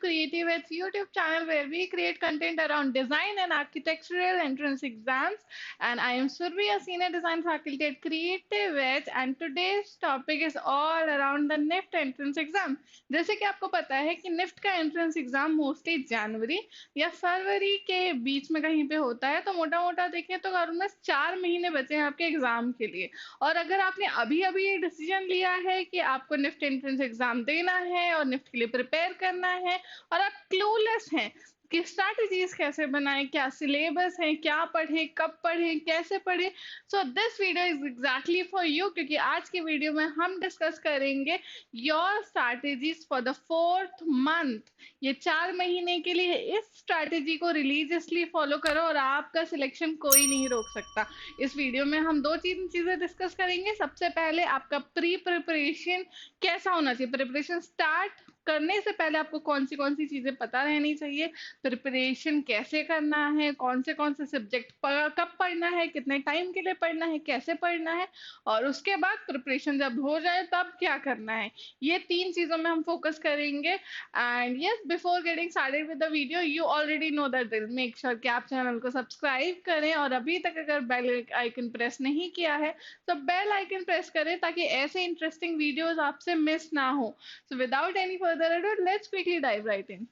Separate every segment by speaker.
Speaker 1: Creative Edge YouTube channel where we create content around design and architectural entrance exams. And I am Survi, a senior design faculty at Creative Edge, and today's topic is all around the NIFT entrance exam. जैसे कि आपको पता है कि NIFT का entrance exam mostly जनवरी या फरवरी के बीच में कहीं पे होता है, तो मोटा मोटा देखें तो ऑलमोस्ट 4 महीने बचे हैं आपके एग्जाम के लिए। और अगर आपने अभी अभी ये डिसीजन लिया है कि आपको निफ्ट एंट्रेंस एग्जाम देना है और निफ्ट के लिए प्रिपेयर करना है और आप क्लूलेस हैं कि स्ट्रैटेजीज कैसे बनाएं, क्या सिलेबस है, क्या पढ़े, कब पढ़े, कैसे पढ़े, so this video is exactly for you, क्योंकि आज की वीडियो में हम डिस्कस करेंगे your strategies for the 4th month. ये 4 महीने के लिए इस स्ट्रैटेजी को रिलीजियसली फॉलो करो और आपका सिलेक्शन कोई नहीं रोक सकता। इस वीडियो में हम दो चीजें डिस्कस करेंगे। सबसे पहले आपका प्री प्रिपरेशन कैसा होना चाहिए, प्रिपरेशन स्टार्ट करने से पहले आपको कौन सी चीजें पता रहनी चाहिए, प्रिपरेशन कैसे करना है, कौन से सब्जेक्ट कब पढ़ना है, कितने टाइम के लिए पढ़ना है, कैसे पढ़ना है, और उसके बाद प्रिपरेशन जब हो जाए तब क्या करना है। ये 3 चीजों में हम फोकस करेंगे। And yes, before getting started with the video, you already know that, make sure कि आप चैनल को सब्सक्राइब करें और अभी तक अगर बेल आइकन प्रेस नहीं किया है तो बेल आइकन प्रेस करें ताकि ऐसे इंटरेस्टिंग वीडियोस आपसे मिस ना हो। So without any further ado, let's quickly dive right in.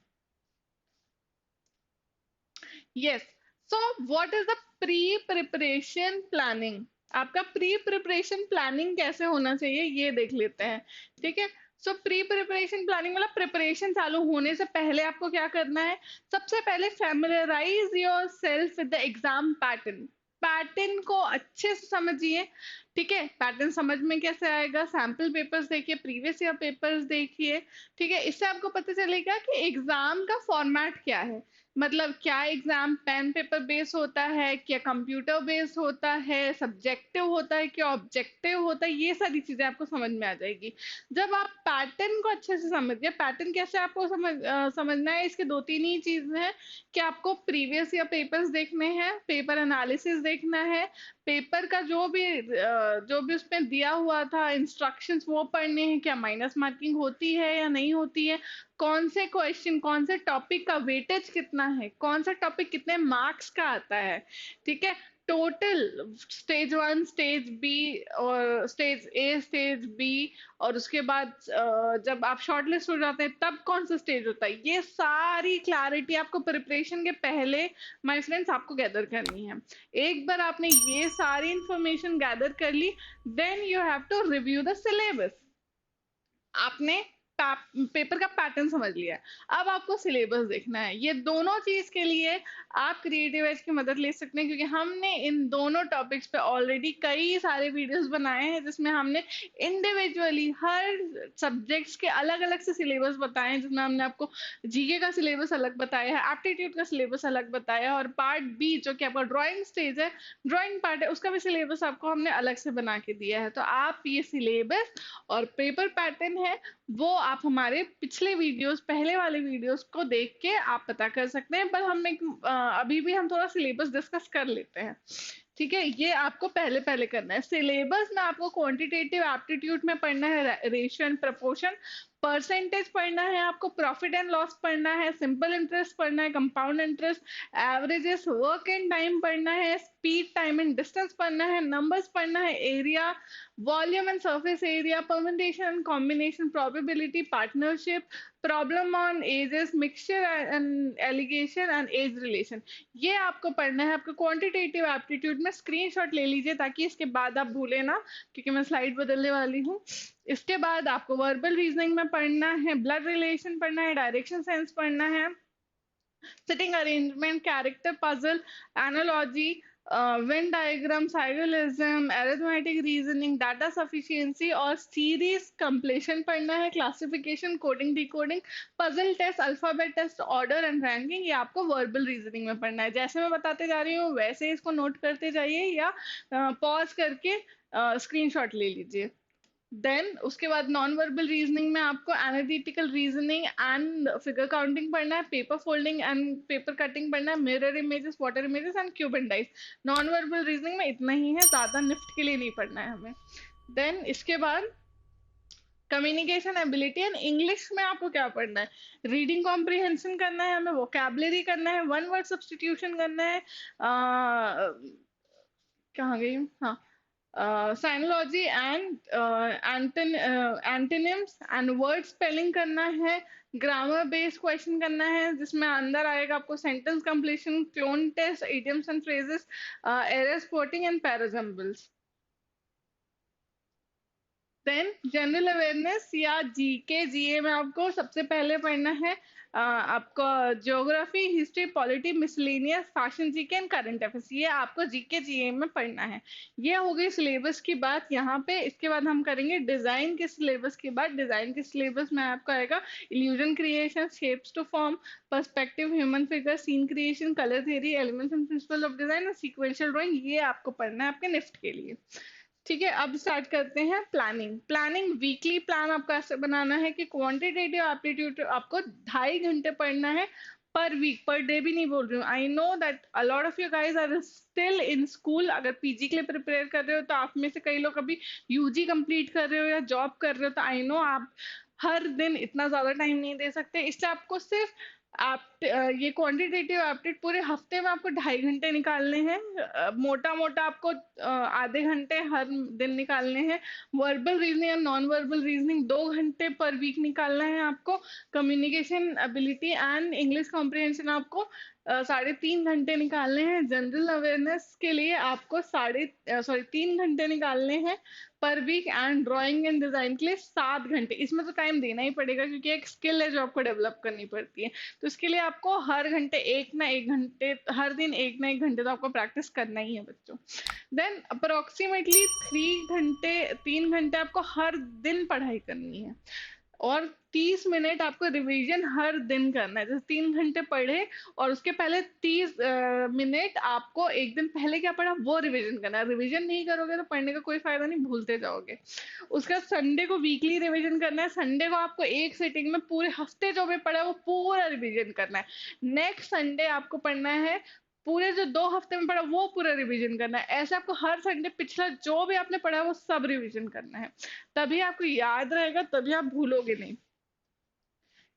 Speaker 1: Yes. So what is the pre-preparation planning? आपका प्री प्रिपरेशन प्लानिंग कैसे होना चाहिए ये देख लेते हैं। ठीक है, सो प्री प्रिपरेशन प्लानिंग मतलब प्रिपरेशन चालू होने से पहले आपको क्या करना है। सबसे पहले familiarise yourself with the exam pattern. Pattern को अच्छे से समझिए। ठीक है, पैटर्न समझ में कैसे आएगा, सैम्पल पेपर्स देखिए, प्रीवियस ईयर पेपर्स देखिए। ठीक है, इससे आपको पता चलेगा कि एग्जाम का फॉर्मेट क्या है। मतलब क्या एग्जाम पेन पेपर बेस होता है, क्या कंप्यूटर बेस्ड होता है, सब्जेक्टिव होता है, क्या ऑब्जेक्टिव होता है, ये सारी चीजें आपको समझ में आ जाएगी जब आप पैटर्न को अच्छे से समझ गए। पैटर्न कैसे आपको समझना है, इसके 2-3 ही चीजें हैं कि आपको प्रीवियस ईयर पेपर्स देखने हैं, पेपर एनालिसिस देखना है, पेपर का जो भी उसमें दिया हुआ था इंस्ट्रक्शंस वो पढ़ने हैं, क्या माइनस मार्किंग होती है या नहीं होती है, कौन से क्वेश्चन, कौन से टॉपिक का वेटेज कितना है, कौन सा टॉपिक कितने मार्क्स का आता है। ठीक है, टोटल स्टेज 1, स्टेज बी और स्टेज ए, स्टेज बी, और उसके बाद जब आप शॉर्टलिस्ट हो जाते हैं तब कौन सा स्टेज होता है, ये सारी क्लैरिटी आपको प्रिपरेशन के पहले माय फ्रेंड्स आपको गैदर करनी है। एक बार आपने ये सारी इंफॉर्मेशन गैदर कर ली, then you have to review the syllabus. आपने पेपर का पैटर्न समझ लिया है, अब आपको सिलेबस देखना है। ये दोनों चीज के लिए आप क्रिएटिव एज की मदद ले सकते हैं, क्योंकि हमने इन दोनों टॉपिक्स पे ऑलरेडी कई सारे वीडियोस बनाए हैं जिसमें हमने इंडिविजुअली हर सब्जेक्ट्स के अलग अलग से सिलेबस बताए हैं, जिसमें हमने आपको जीके का सिलेबस अलग बताया है, एप्टीट्यूड का सिलेबस अलग बताया है, और पार्ट बी जो कि आपका ड्राइंग स्टेज है, ड्राइंग पार्ट है, उसका भी सिलेबस आपको हमने अलग से बना के दिया है। तो आप ये सिलेबस और पेपर पैटर्न है वो आप हमारे पिछले वीडियोस, पहले वाले वीडियोस को देख के आप पता कर सकते हैं। पर हम अभी भी हम थोड़ा सिलेबस डिस्कस कर लेते हैं। ठीक है, ये आपको पहले पहले करना है। सिलेबस में आपको क्वांटिटेटिव एप्टीट्यूड में पढ़ना है, रेशियो एंड प्रोपोर्शन, परसेंटेज पढ़ना है, आपको प्रॉफिट एंड लॉस पढ़ना है, सिंपल इंटरेस्ट पढ़ना है, compound interest, averages, work and time पढ़ना है, स्पीड, टाइम एंड डिस्टेंस पढ़ना है, नंबर्स पढ़ना है, area, volume and surface area, permutation and combination, probability, partnership, problem on ages, mixture and allegation and age relation. ये आपको पढ़ना है। आपको क्वांटिटेटिव एप्टीट्यूड में स्क्रीनशॉट ले लीजिए ताकि इसके बाद आप भूले ना, क्योंकि मैं स्लाइड बदलने वाली हूँ। इसके बाद आपको वर्बल रीजनिंग में पढ़ना है, ब्लड रिलेशन पढ़ना है, डायरेक्शन सेंस पढ़ना है, sitting arrangement, character puzzle, analogy, Venn diagram, syllogism, arithmetic reasoning, data sufficiency और सीरीज कंप्लीशन पढ़ना है, classification, coding, decoding, puzzle test, alphabet test, order and ranking, ये आपको वर्बल रीजनिंग में पढ़ना है। जैसे मैं बताते जा रही हूँ वैसे इसको नोट करते जाइए या पॉज करके स्क्रीनशॉट ले लीजिए। देन उसके बाद नॉन वर्बल रीजनिंग में आपको analytical reasoning and figure counting पढ़ना है, paper folding and paper cutting पढ़ना है, mirror images, water images and cube and dice. Non verbal reasoning में इतना ही है, ज्यादा निफ्ट के लिए नहीं पढ़ना है हमें। देन इसके बाद कम्युनिकेशन एबिलिटी एंड इंग्लिश में आपको क्या पढ़ना है? रीडिंग कॉम्प्रिहेंशन करना है, हमें वोकैबुलरी करना है, वन वर्ड सब्स्टिट्यूशन करना है, कहाँ गई हूँ? हाँ, synonyms and antonyms and word spelling करना है, ग्रामर बेस्ड क्वेश्चन करना है जिसमें अंदर आएगा आपको sentence completion, cloze test, idioms and phrases, error spotting and parajumbles. Then general awareness या जीके जीए में आपको सबसे पहले पढ़ना है आपको geography, history, polity, miscellaneous, fashion GK and current affairs. ये आपको जीके जीए में पढ़ना है। ये हो गई सिलेबस की बात यहाँ पे। इसके बाद हम करेंगे डिजाइन के सिलेबस की बात। डिजाइन के सिलेबस में आपको आएगा illusion creation, shapes to form, perspective, human figure, scene creation, colour theory, elements and principle of design और सीक्वेंशियल ड्राइंग। ये आपको पढ़ना है आपके निफ्ट के लिए। ठीक है, अब स्टार्ट करते हैं प्लानिंग। प्लानिंग वीकली प्लान आपको ऐसे बनाना है कि क्वांटिटेटिव एप्टीट्यूड आपको 2.5 घंटे पढ़ना है पर वीक, पर डे भी नहीं बोल रही हूँ। I know that a lot of you guys are still in school. अगर पीजी के लिए प्रिपेयर कर रहे हो तो आप में से कई लोग अभी यूजी कंप्लीट कर रहे हो या जॉब कर रहे हो, तो आई नो आप हर दिन इतना ज्यादा टाइम नहीं दे सकते, इसलिए आपको सिर्फ आप ये क्वांटिटेटिव एप्टीट्यूड पूरे हफ्ते में आपको 2.5 घंटे निकालने हैं। मोटा मोटा आपको आधे घंटे हर दिन निकालने हैं। वर्बल रीजनिंग और नॉन वर्बल रीजनिंग 2 घंटे पर वीक निकालना है आपको। Communication ability and English comprehension आपको 3.5 घंटे निकालने हैं। जनरल अवेयरनेस के लिए आपको 3 घंटे निकालने हैं per week. And drawing and design के लिए 7 घंटे। इसमें तो टाइम देना ही पड़ेगा क्योंकि एक स्किल है जो आपको डेवलप करनी पड़ती है, तो इसके लिए आपको हर घंटे 1 ना 1 घंटे, हर दिन 1 ना 1 घंटे तो आपको प्रैक्टिस करना ही है बच्चों। देन अप्रोक्सीमेटली 3 घंटे, 3 घंटे आपको हर दिन पढ़ाई करनी है और 30 मिनट आपको रिवीजन हर दिन करना है। जैसे 3 घंटे पढ़े और उसके पहले 30 मिनट आपको एक दिन पहले क्या पढ़ा वो रिवीजन करना है। रिवीजन नहीं करोगे तो पढ़ने का कोई फायदा नहीं, भूलते जाओगे। उसका संडे को वीकली रिवीजन करना है। संडे को आपको एक सिटिंग में पूरे हफ्ते जो भी पढ़ा है वो पूरा रिवीजन करना है। नेक्स्ट संडे आपको पढ़ना है पूरे जो 2 हफ्ते में पढ़ा वो पूरा रिवीजन करना है। ऐसे आपको हर संडे पिछला जो भी आपने पढ़ा है वो सब रिवीजन करना है, तभी आपको याद रहेगा, तभी आप भूलोगे नहीं।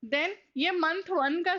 Speaker 1: देन ये मंथ 1 का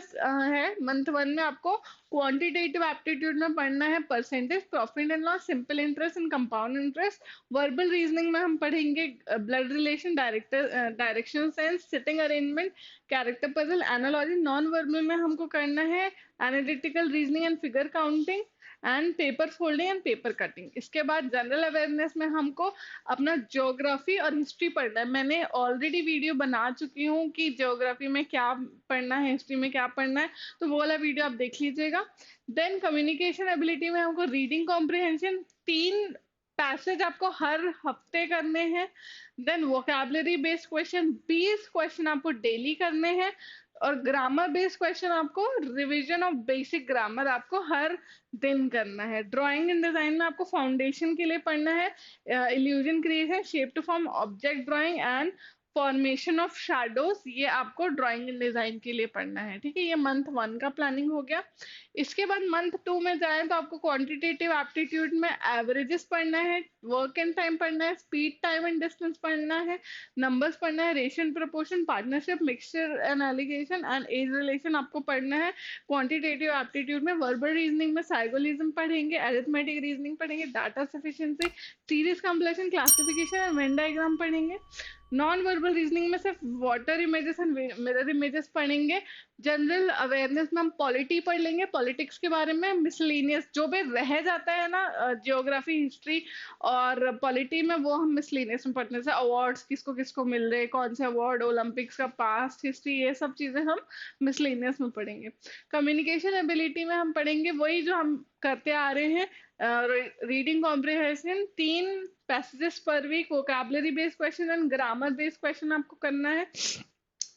Speaker 1: है। मंथ 1 में आपको क्वांटिटेटिव एप्टीट्यूड में पढ़ना है percentage, profit and loss, simple interest and compound interest. Verbal reasoning में हम पढ़ेंगे blood relation, direction sense, sitting arrangement, character puzzle, analogy. Non verbal में हमको करना है analytical reasoning and figure counting and paper folding and paper cutting. इसके बाद general awareness में हमको अपना ज्योग्राफी और हिस्ट्री पढ़ना है। मैंने ऑलरेडी वीडियो बना चुकी हूँ कि ज्योग्राफी में क्या पढ़ना है, हिस्ट्री में क्या पढ़ना है, तो वो वाला वीडियो आप देख लीजिएगा। देन कम्युनिकेशन एबिलिटी में हमको रीडिंग कॉम्प्रिहेंशन 3 पैसेज आपको हर हफ्ते करने हैं। Then vocabulary based question 20 question आपको डेली करने हैं और ग्रामर बेस्ड क्वेश्चन आपको रिवीजन ऑफ बेसिक ग्रामर आपको हर दिन करना है। ड्राइंग एंड डिजाइन में आपको फाउंडेशन के लिए पढ़ना है illusion creation, shape to form, object drawing and formation of shadows. ये आपको ड्राइंग एंड डिजाइन के लिए पढ़ना है। ठीक है, ये मंथ 1 का प्लानिंग हो गया। इसके बाद मंथ 2 में जाए तो आपको क्वांटिटेटिव एप्टीट्यूड में एवरेजेस पढ़ना है, वर्क एंड टाइम पढ़ना है, स्पीड, टाइम एंड डिस्टेंस पढ़ना है, नंबर्स पढ़ना है, ratio proportion, partnership, mixture and allegation and age relation आपको पढ़ना है। क्वांटिटेटिव एप्टीट्यूड में वर्बल रीजनिंग में साइकोलिज्म पढ़ेंगे, अरिथमेटिक रीजनिंग पढ़ेंगे, data sufficiency, series completion, classification and Venn diagram पढ़ेंगे। नॉन वर्बल रीजनिंग में सिर्फ water images and mirror images पढ़ेंगे। जनरल अवेयरनेस में हम पॉलिटी पढ़ लेंगे, पॉलिटिक्स के बारे में। मिसलेनियस जो भी रह जाता है ना जियोग्राफी, हिस्ट्री और पॉलिटी में, वो हम मिसलेनियस में पढ़ते हैं। जैसे अवार्ड्स किसको किसको मिल रहे, कौन से अवार्ड, ओलंपिक्स का पास्ट हिस्ट्री, ये सब चीजें हम मिसलेनियस में पढ़ेंगे। कम्युनिकेशन एबिलिटी में हम पढ़ेंगे वही जो हम करते आ रहे हैं, reading comprehension 3 passages per week, vocabulary based question and grammar based question आपको करना है।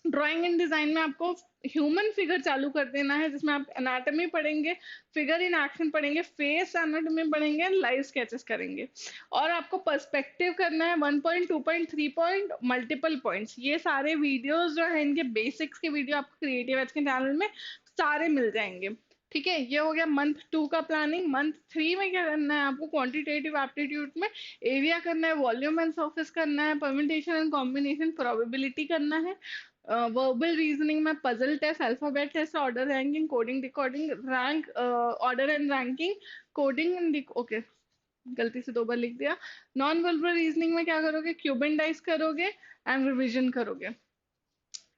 Speaker 1: ड्राइंग एंड डिजाइन में आपको ह्यूमन फिगर चालू कर देना है जिसमें आप एनाटॉमी पढ़ेंगे, फिगर इन एक्शन पढ़ेंगे, फेस एनाटॉमी पढ़ेंगे, लाइव स्केचेस करेंगे। और आपको पर्सपेक्टिव करना है 1 point, 2 point, 3 point, multiple points. ये सारे वीडियोस जो है इनके बेसिक्स के वीडियो आपको क्रिएटिव एज के चैनल में सारे मिल जाएंगे। ठीक है, ये हो गया मंथ 2 का प्लानिंग। मंथ 3 में क्या करना है आपको, क्वांटिटेटिव एप्टीट्यूड में एरिया करना है, वॉल्यूम एंड सरफेस करना है, परम्यूटेशन एंड कॉम्बिनेशन प्रोबेबिलिटी करना है, वर्बल रीजनिंग में puzzle test, alphabet test, order ranking, coding decoding, rank order and ranking, coding and okay, गलती से 2 बार लिख दिया। नॉन वर्बल रीजनिंग में क्या करोगे, क्यूबेंडाइज करोगे एंड रिविजन करोगे।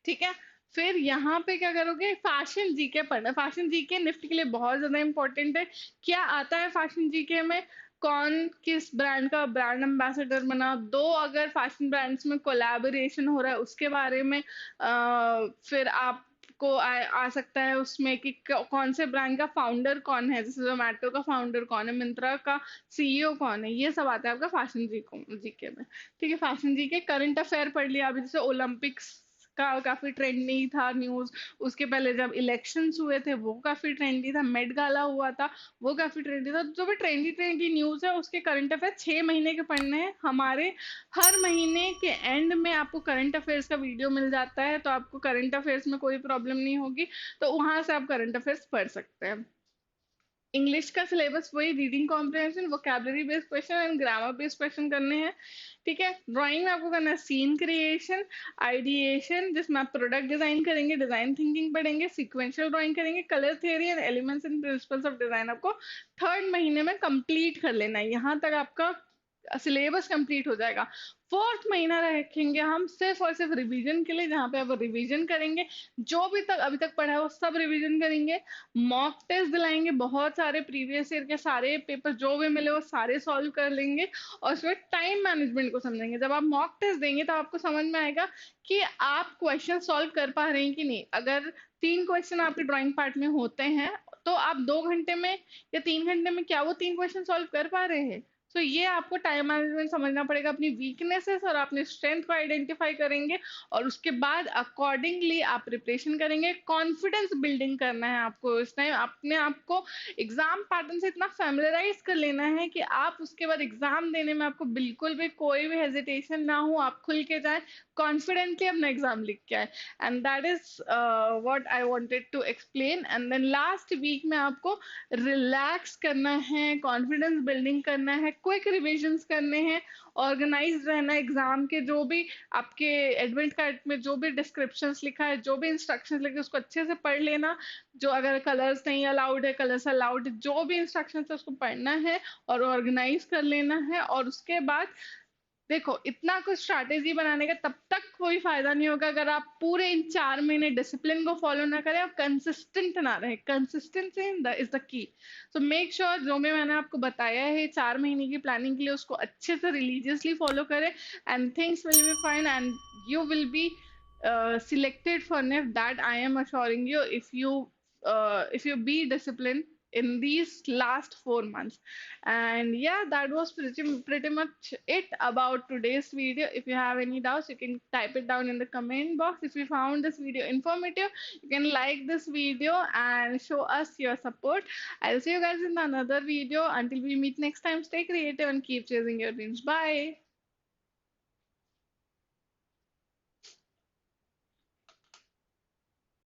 Speaker 1: ठीक है, फिर यहाँ पे क्या करोगे, फैशन जीके पढ़ना। फैशन जीके निफ्टी के लिए बहुत ज्यादा इंपॉर्टेंट है। क्या आता है फैशन जीके में, कौन किस ब्रांड का ब्रांड एम्बेसडर बना, दो अगर फैशन ब्रांड्स में कोलैबोरेशन हो रहा है उसके बारे में, फिर आपको आ सकता है उसमें कि कौन से ब्रांड का फाउंडर कौन है, जैसे जोमेटो का फाउंडर कौन है, मिंत्रा का सीईओ कौन है, ये सब आता है आपका फैशन जीके में। ठीक है, फैशन जीके। करंट अफेयर पढ़ लिया अभी, जैसे ओलंपिक्स का काफी ट्रेंडी था न्यूज, उसके पहले जब इलेक्शंस हुए थे वो काफी ट्रेंडी था, मेट गाला हुआ था वो काफी ट्रेंडी था। जो भी ट्रेंडी ट्रेंडी न्यूज है उसके करंट अफेयर 6 महीने के पढ़ने हैं हमारे। हर महीने के एंड में आपको करंट अफेयर्स का वीडियो मिल जाता है, तो आपको करंट अफेयर्स में कोई प्रॉब्लम नहीं होगी, तो वहां से आप करंट अफेयर्स पढ़ सकते हैं। इंग्लिश का सिलेबस वही, reading comprehension, vocabulary based question and grammar based question करने हैं। ठीक है, ड्राइंग में आपको करना है सीन क्रिएशन, आइडिएशन, जिसमें आप प्रोडक्ट डिजाइन करेंगे, डिजाइन थिंकिंग पढ़ेंगे, सीक्वेंशियल ड्राइंग करेंगे, colour theory and elements and principles of design आपको 3rd महीने में कंप्लीट कर लेना है। यहाँ तक आपका सिलेबस कंप्लीट हो जाएगा। 4th महीना रखेंगे हम सिर्फ और सिर्फ रिवीजन के लिए, जहाँ पे आप रिवीजन करेंगे, जो भी तक अभी तक पढ़ा है वो सब रिवीजन करेंगे। मॉक टेस्ट दिलाएंगे, बहुत सारे प्रीवियस ईयर के सारे पेपर जो भी मिले वो सारे सॉल्व कर लेंगे, और उसमें टाइम मैनेजमेंट को समझेंगे। जब आप मॉक टेस्ट देंगे तो आपको समझ में आएगा कि आप क्वेश्चन सॉल्व कर पा रहे हैं कि नहीं। अगर 3 क्वेश्चन आपके ड्राइंग पार्ट में होते हैं, तो आप 2 घंटे में या 3 घंटे में क्या वो 3 क्वेश्चन सॉल्व कर पा रहे हैं। तो ये आपको टाइम मैनेजमेंट समझना पड़ेगा, अपनी वीकनेसेस और अपने स्ट्रेंथ को आइडेंटिफाई करेंगे, और उसके बाद अकॉर्डिंगली आप प्रिपरेशन करेंगे। कॉन्फिडेंस बिल्डिंग करना है आपको इस टाइम, अपने आप को एग्जाम पैटर्न से इतना फैमिलराइज कर लेना है कि आप उसके बाद एग्जाम देने में आपको बिल्कुल भी कोई भी हेजिटेशन ना हो, आप खुल के जाए, कॉन्फिडेंटली अपना एग्जाम लिख के आए। And that is what I wanted to explain. And then last week में आपको रिलैक्स करना है, कॉन्फिडेंस बिल्डिंग करना है, क्विक रिविजन्स करने हैं, ऑर्गेनाइज रहना है। एग्जाम के जो भी आपके एडमिट कार्ड में जो भी डिस्क्रिप्शंस लिखा है, जो भी इंस्ट्रक्शंस लिखे, उसको अच्छे से पढ़ लेना। जो अगर कलर्स नहीं अलाउड है, कलर्स अलाउड है, जो भी इंस्ट्रक्शंस है उसको पढ़ना है और ऑर्गेनाइज कर लेना है। और उसके बाद देखो, इतना कुछ स्ट्रैटेजी बनाने का तब तक कोई फायदा नहीं होगा अगर आप पूरे इन 4 महीने डिसिप्लिन को फॉलो ना करें और कंसिस्टेंट ना रहे। Consistency is the key. So make sure जो भी मैंने आपको बताया है 4 महीने की प्लानिंग के लिए, उसको अच्छे से रिलीजियसली फॉलो करें, and things will be fine, and you will be selected for NIF, that I am assuring you, if you be disciplined in these last 4 months. And yeah, that was pretty much it about today's video. If you have any doubts, you can type it down in the comment box. If you found this video informative, you can like this video and show us your support. I'll see you guys in another video. Until we meet next time, stay creative and keep chasing your dreams. Bye.